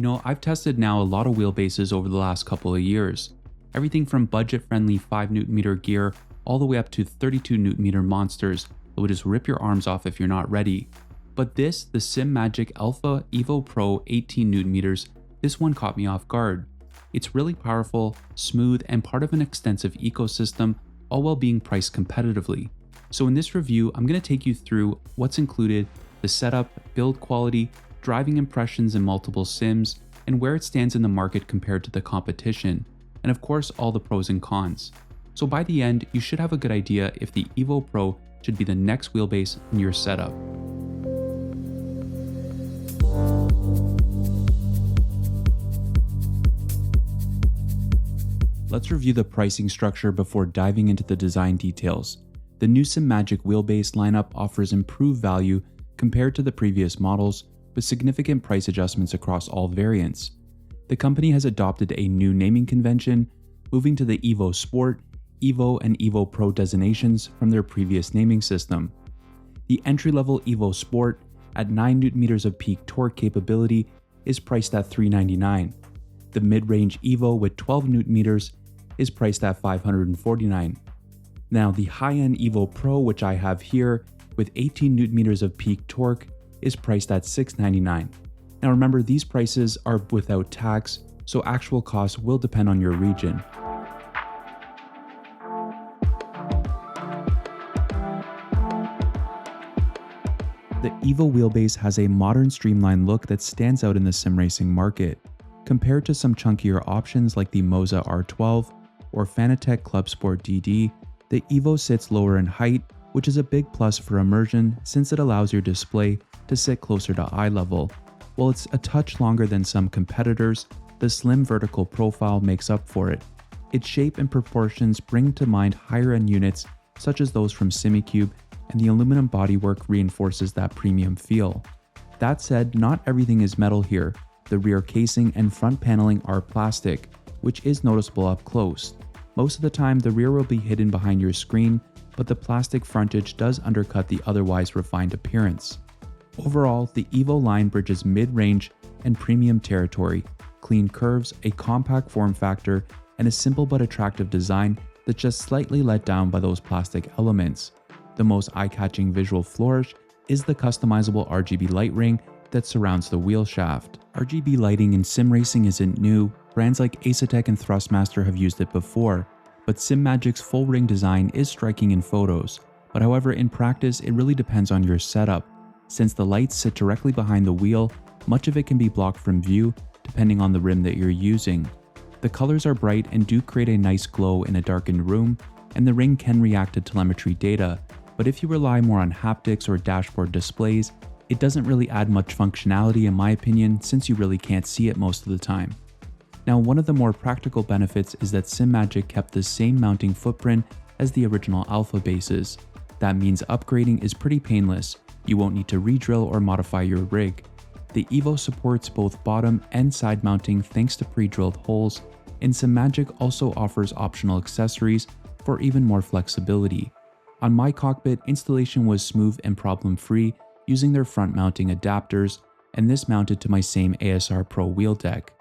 I've tested now a lot of wheelbases over the last couple of years. Everything from budget-friendly 5Nm gear all the way up to 32Nm monsters that would just rip your arms off if you're not ready. But the Simagic Alpha EVO Pro 18Nm, this one caught me off guard. It's really powerful, smooth, and part of an extensive ecosystem, all while being priced competitively. So in this review, I'm going to take you through what's included, the setup, build quality, driving impressions in multiple sims, and where it stands in the market compared to the competition, and of course all the pros and cons. So by the end, you should have a good idea if the EVO Pro should be the next wheelbase in your setup. Let's review the pricing structure before diving into the design details. The new Simagic wheelbase lineup offers improved value compared to the previous models, with significant price adjustments across all variants. The company has adopted a new naming convention, moving to the EVO Sport, EVO, and EVO Pro designations from their previous naming system. The entry-level EVO Sport, at 9Nm of peak torque capability, is priced at $399. The mid-range EVO with 12Nm is priced at $549. Now, the high-end EVO Pro, which I have here, with 18Nm of peak torque, is priced at $699. Now remember, these prices are without tax, so actual costs will depend on your region. The EVO wheelbase has a modern streamlined look that stands out in the sim racing market. Compared to some chunkier options like the Moza R12 or Fanatec Club Sport DD, the EVO sits lower in height, which is a big plus for immersion since it allows your display to sit closer to eye level. While it's a touch longer than some competitors, the slim vertical profile makes up for it. Its shape and proportions bring to mind higher-end units such as those from Simicube, and the aluminum bodywork reinforces that premium feel. That said, not everything is metal here. The rear casing and front paneling are plastic, which is noticeable up close. Most of the time, the rear will be hidden behind your screen, but the plastic frontage does undercut the otherwise refined appearance. Overall, the EVO line bridges mid-range and premium territory, clean curves, a compact form factor, and a simple but attractive design that's just slightly let down by those plastic elements. The most eye-catching visual flourish is the customizable RGB light ring that surrounds the wheel shaft. RGB lighting in sim racing isn't new. Brands like Asetek and Thrustmaster have used it before, but Simagic's full ring design is striking in photos. But however, in practice, it really depends on your setup. Since the lights sit directly behind the wheel, much of it can be blocked from view depending on the rim that you're using. The colors are bright and do create a nice glow in a darkened room, and the ring can react to telemetry data, but if you rely more on haptics or dashboard displays, it doesn't really add much functionality in my opinion, since you really can't see it most of the time. Now, one of the more practical benefits is that Simagic kept the same mounting footprint as the original Alpha bases. That means upgrading is pretty painless. You won't need to re-drill or modify your rig. The EVO supports both bottom and side mounting thanks to pre-drilled holes, and Simagic also offers optional accessories for even more flexibility. On my cockpit, installation was smooth and problem-free using their front mounting adapters, and this mounted to my same ASR Pro wheel deck.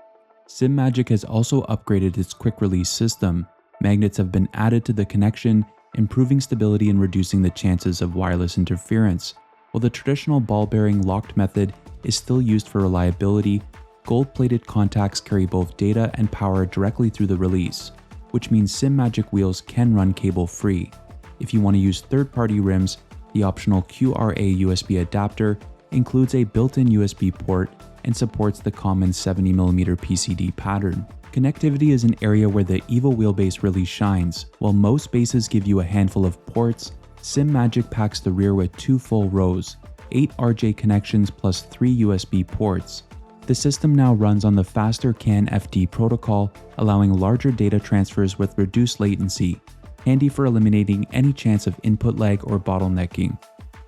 Simagic has also upgraded its quick-release system. Magnets have been added to the connection, improving stability and reducing the chances of wireless interference. While the traditional ball bearing locked method is still used for reliability, gold-plated contacts carry both data and power directly through the release, which means Simagic wheels can run cable-free. If you want to use third-party rims, the optional QRA USB adapter includes a built-in USB port and supports the common 70mm PCD pattern. Connectivity is an area where the EVO wheelbase really shines. While most bases give you a handful of ports, Simagic packs the rear with 2 full rows, 8 RJ connections plus 3 USB ports. The system now runs on the faster CAN FD protocol, allowing larger data transfers with reduced latency, handy for eliminating any chance of input lag or bottlenecking.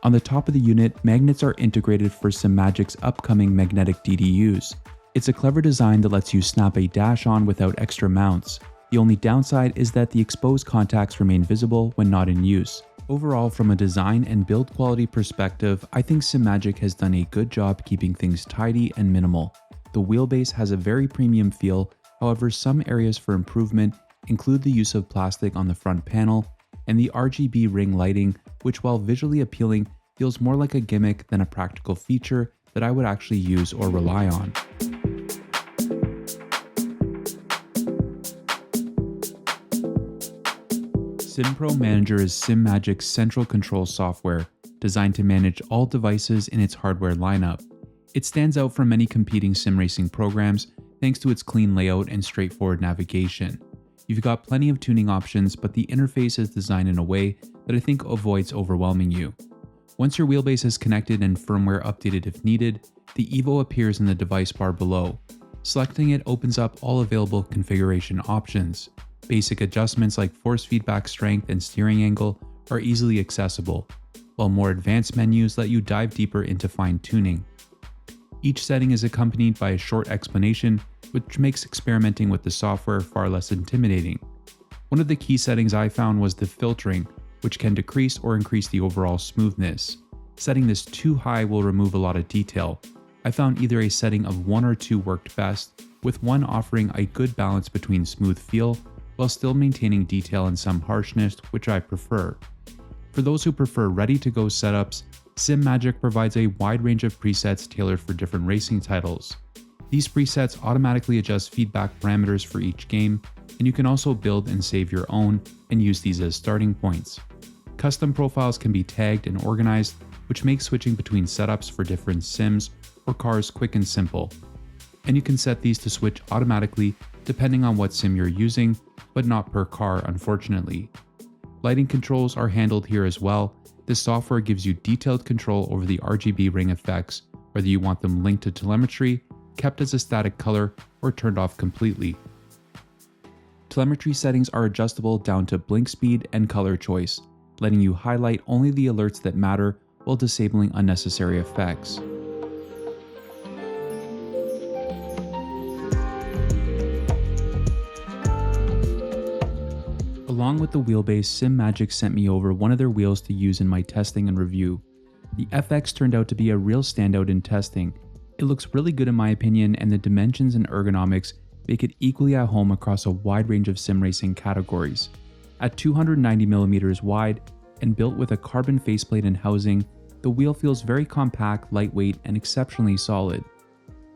On the top of the unit, magnets are integrated for Simagic's upcoming magnetic DDUs. It's a clever design that lets you snap a dash on without extra mounts. The only downside is that the exposed contacts remain visible when not in use. Overall, from a design and build quality perspective, I think Simagic has done a good job keeping things tidy and minimal. The wheelbase has a very premium feel, however some areas for improvement include the use of plastic on the front panel and the RGB ring lighting, which while visually appealing feels more like a gimmick than a practical feature that I would actually use or rely on. SimPro Manager is Simagic's central control software designed to manage all devices in its hardware lineup. It stands out from many competing sim racing programs thanks to its clean layout and straightforward navigation. You've got plenty of tuning options, but the interface is designed in a way that I think avoids overwhelming you. Once your wheelbase is connected and firmware updated if needed, the EVO appears in the device bar below. Selecting it opens up all available configuration options. Basic adjustments like force feedback strength and steering angle are easily accessible, while more advanced menus let you dive deeper into fine-tuning. Each setting is accompanied by a short explanation, which makes experimenting with the software far less intimidating. One of the key settings I found was the filtering, which can decrease or increase the overall smoothness. Setting this too high will remove a lot of detail. I found either a setting of 1 or 2 worked best, with one offering a good balance between smooth feel while still maintaining detail and some harshness, which I prefer. For those who prefer ready-to-go setups, Simagic provides a wide range of presets tailored for different racing titles. These presets automatically adjust feedback parameters for each game, and you can also build and save your own and use these as starting points. Custom profiles can be tagged and organized, which makes switching between setups for different sims or cars quick and simple. And you can set these to switch automatically depending on what sim you're using, but not per car, unfortunately. Lighting controls are handled here as well. This software gives you detailed control over the RGB ring effects, whether you want them linked to telemetry, kept as a static color, or turned off completely. Telemetry settings are adjustable down to blink speed and color choice, letting you highlight only the alerts that matter while disabling unnecessary effects. Along with the wheelbase, Simagic sent me over one of their wheels to use in my testing and review. The FX turned out to be a real standout in testing. It looks really good in my opinion, and the dimensions and ergonomics make it equally at home across a wide range of sim racing categories. At 290mm wide and built with a carbon faceplate and housing, the wheel feels very compact, lightweight, and exceptionally solid.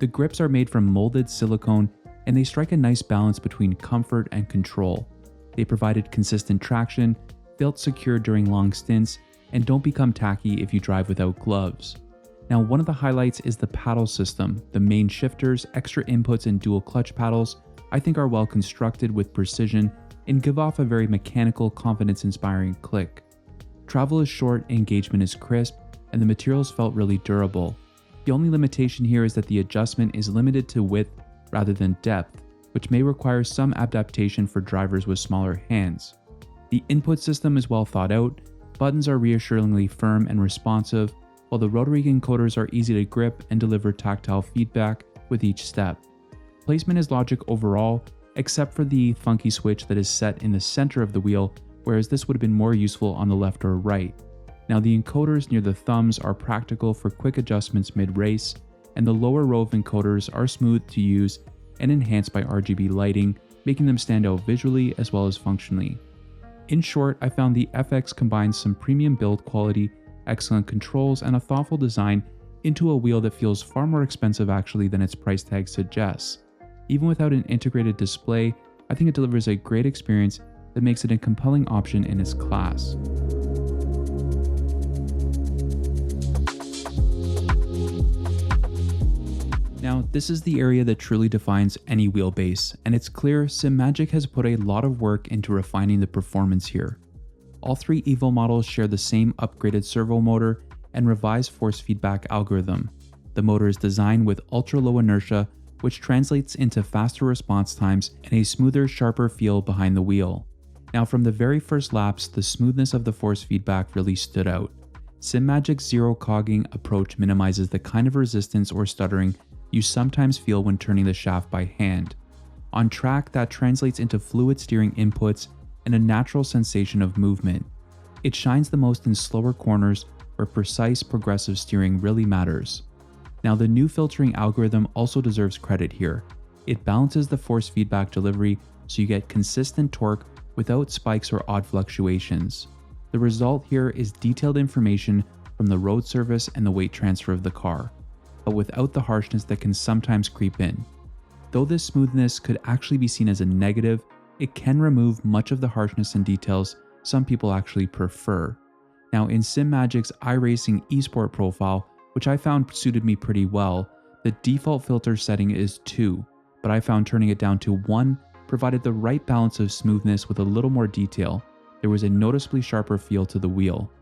The grips are made from molded silicone, and they strike a nice balance between comfort and control. They provided consistent traction, felt secure during long stints, and don't become tacky if you drive without gloves. Now, one of the highlights is the paddle system. The main shifters, extra inputs, and dual clutch paddles I think are well constructed with precision and give off a very mechanical, confidence-inspiring click. Travel is short, engagement is crisp, and the materials felt really durable. The only limitation here is that the adjustment is limited to width rather than depth, which may require some adaptation for drivers with smaller hands. The input system is well thought out, buttons are reassuringly firm and responsive, while the rotary encoders are easy to grip and deliver tactile feedback with each step. Placement is logic overall, except for the funky switch that is set in the center of the wheel, whereas this would have been more useful on the left or right. Now the encoders near the thumbs are practical for quick adjustments mid-race, and the lower row of encoders are smooth to use and enhanced by RGB lighting, making them stand out visually as well as functionally. In short, I found the FX combines some premium build quality, excellent controls, and a thoughtful design into a wheel that feels far more expensive actually than its price tag suggests. Even without an integrated display, I think it delivers a great experience that makes it a compelling option in its class. Now, this is the area that truly defines any wheelbase, and it's clear Simagic has put a lot of work into refining the performance here. All 3 EVO models share the same upgraded servo motor and revised force feedback algorithm. The motor is designed with ultra-low inertia, which translates into faster response times and a smoother, sharper feel behind the wheel. Now, from the very first laps, the smoothness of the force feedback really stood out. Simagic's zero-cogging approach minimizes the kind of resistance or stuttering you sometimes feel when turning the shaft by hand. On track, that translates into fluid steering inputs and a natural sensation of movement. It shines the most in slower corners where precise progressive steering really matters. Now, the new filtering algorithm also deserves credit here. It balances the force feedback delivery so you get consistent torque without spikes or odd fluctuations. The result here is detailed information from the road surface and the weight transfer of the car, but without the harshness that can sometimes creep in. Though this smoothness could actually be seen as a negative, it can remove much of the harshness and details some people actually prefer. Now, in Simagic's iRacing eSport profile, which I found suited me pretty well, the default filter setting is 2, but I found turning it down to 1 provided the right balance of smoothness with a little more detail. There was a noticeably sharper feel to the wheel.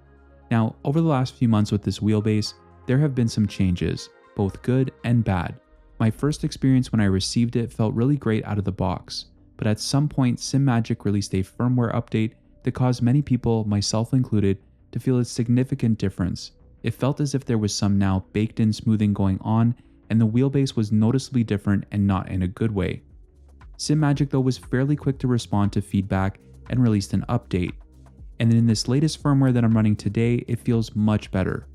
Now, over the last few months with this wheelbase, there have been some changes, both good and bad. My first experience when I received it felt really great out of the box, but at some point Simagic released a firmware update that caused many people, myself included, to feel a significant difference. It felt as if there was some now baked-in smoothing going on, and the wheelbase was noticeably different and not in a good way. Simagic though was fairly quick to respond to feedback and released an update. And in this latest firmware that I'm running today, it feels much better.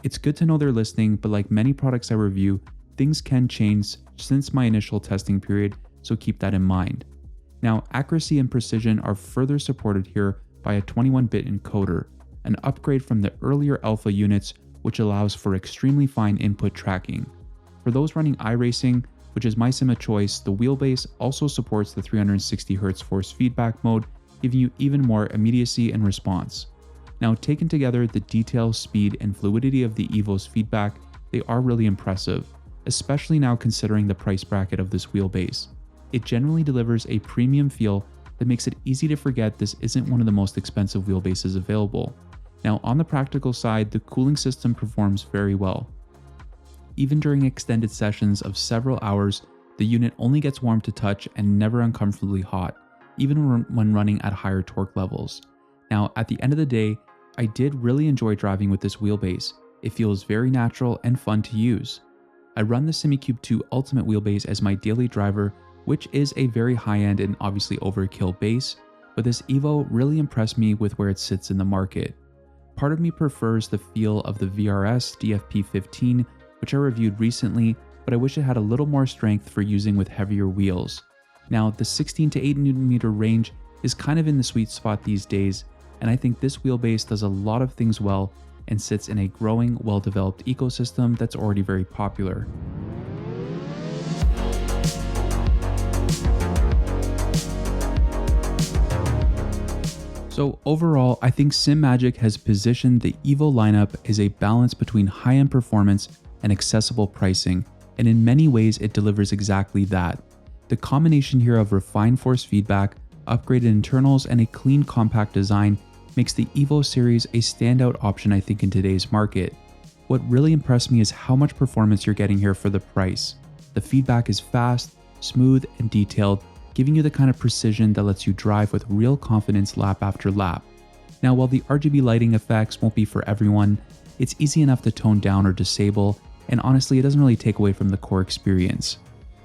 It's good to know they're listening, but like many products I review, things can change since my initial testing period, so keep that in mind. Now, accuracy and precision are further supported here by a 21-bit encoder, an upgrade from the earlier Alpha units, which allows for extremely fine input tracking. For those running iRacing, which is my sim of choice, the wheelbase also supports the 360Hz force feedback mode, giving you even more immediacy and response. Now, taken together, the detail, speed, and fluidity of the EVO's feedback, they are really impressive, especially now considering the price bracket of this wheelbase. It generally delivers a premium feel that makes it easy to forget this isn't one of the most expensive wheelbases available. Now, on the practical side, the cooling system performs very well. Even during extended sessions of several hours, the unit only gets warm to touch and never uncomfortably hot, even when running at higher torque levels. Now, at the end of the day, I did really enjoy driving with this wheelbase. It feels very natural and fun to use. I run the SimiCube 2 Ultimate wheelbase as my daily driver, which is a very high-end and obviously overkill base, but this EVO really impressed me with where it sits in the market. Part of me prefers the feel of the VRS DFP15, which I reviewed recently, but I wish it had a little more strength for using with heavier wheels. Now, the 16 to 8 Nm range is kind of in the sweet spot these days, and I think this wheelbase does a lot of things well and sits in a growing, well-developed ecosystem that's already very popular. So overall, I think Simagic has positioned the EVO lineup as a balance between high-end performance and accessible pricing, and in many ways it delivers exactly that. The combination here of refined force feedback, upgraded internals, and a clean compact design makes the EVO series a standout option I think in today's market. What really impressed me is how much performance you're getting here for the price. The feedback is fast, smooth, and detailed, giving you the kind of precision that lets you drive with real confidence lap after lap. Now, while the RGB lighting effects won't be for everyone, it's easy enough to tone down or disable, and honestly, it doesn't really take away from the core experience.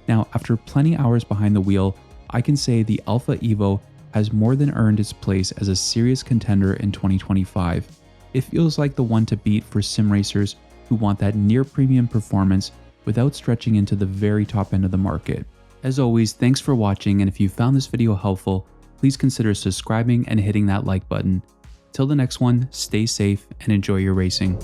Now, after plenty hours behind the wheel, I can say the Alpha EVO has more than earned its place as a serious contender in 2025. It feels like the one to beat for sim racers who want that near premium performance without stretching into the very top end of the market. As always, thanks for watching, and if you found this video helpful, please consider subscribing and hitting that like button. Till the next one, stay safe and enjoy your racing.